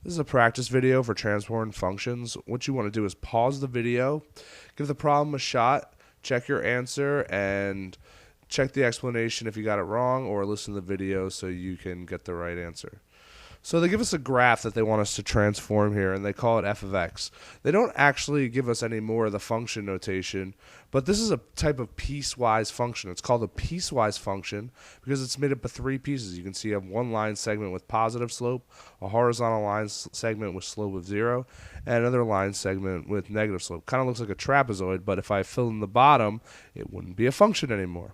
This is a practice video for transform functions. What you want to do is pause the video, give the problem a shot, check your answer, and check the explanation if you got it wrong, or listen to the video so you can get the right answer. So they give us a graph that they want us to transform here, and they call it f of x. They don't actually give us any more of the function notation, but this is a type of piecewise function. It's called a piecewise function because it's made up of three pieces. You can see you have one line segment with positive slope, a horizontal line segment with slope of 0, and another line segment with negative slope. Kind of looks like a trapezoid, but if I fill in the bottom, it wouldn't be a function anymore.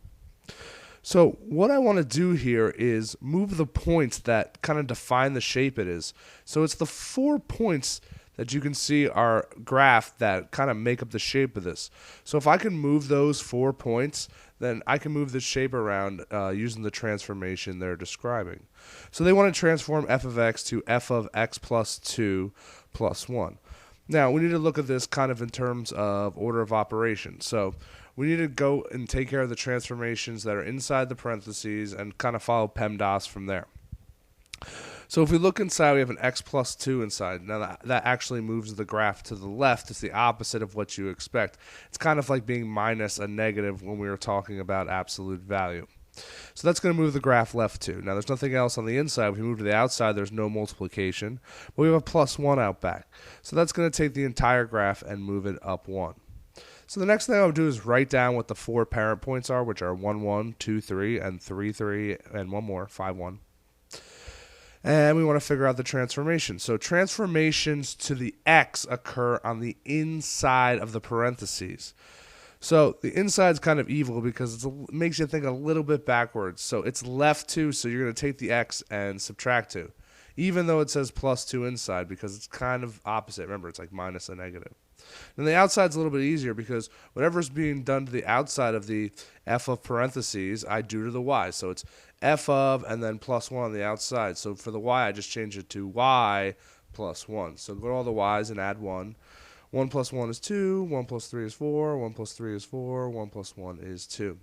So what I want to do here is move the points that kind of define the shape it is. So it's the 4 points that you can see are graphed that kind of make up the shape of this. So if I can move those 4 points, then I can move the shape around using the transformation they're describing. So they want to transform f of x to f of x plus 2 plus 1. Now, we need to look at this kind of in terms of order of operations. So we need to go and take care of the transformations that are inside the parentheses and kind of follow PEMDAS from there. So if we look inside, we have an x plus 2 inside. Now that actually moves the graph to the left. It's the opposite of what you expect. It's kind of like being minus a negative when we were talking about absolute value. So that's going to move the graph left 2. Now there's nothing else on the inside. If we move to the outside, there's no multiplication. But we have a plus 1 out back. So that's going to take the entire graph and move it up 1. So the next thing I would do is write down what the 4 parent points are, which are 1, 1, 2, 3, and 3, 3, and one more, 5, 1. And we want to figure out the transformation. So transformations to the x occur on the inside of the parentheses. So the inside's kind of evil because it makes you think a little bit backwards. So it's left 2, so you're going to take the x and subtract 2, even though it says plus 2 inside, because it's kind of opposite. Remember, it's like minus a negative. And the outside's a little bit easier because whatever's being done to the outside of the f of parentheses, I do to the y. So it's f of and then plus 1 on the outside. So for the y, I just change it to y plus 1. So go to all the y's and add 1. 1 plus 1 is 2, 1 plus 3 is 4, 1 plus 3 is 4, 1 plus 1 is 2.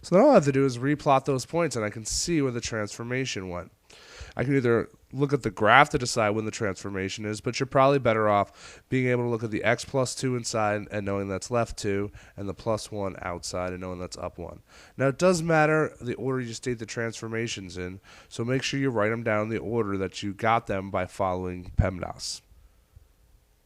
So then all I have to do is replot those points, and I can see where the transformation went. I can either look at the graph to decide when the transformation is, but you're probably better off being able to look at the x plus 2 inside and knowing that's left 2, and the plus 1 outside and knowing that's up 1. Now, it does matter the order you state the transformations in, so make sure you write them down in the order that you got them by following PEMDAS.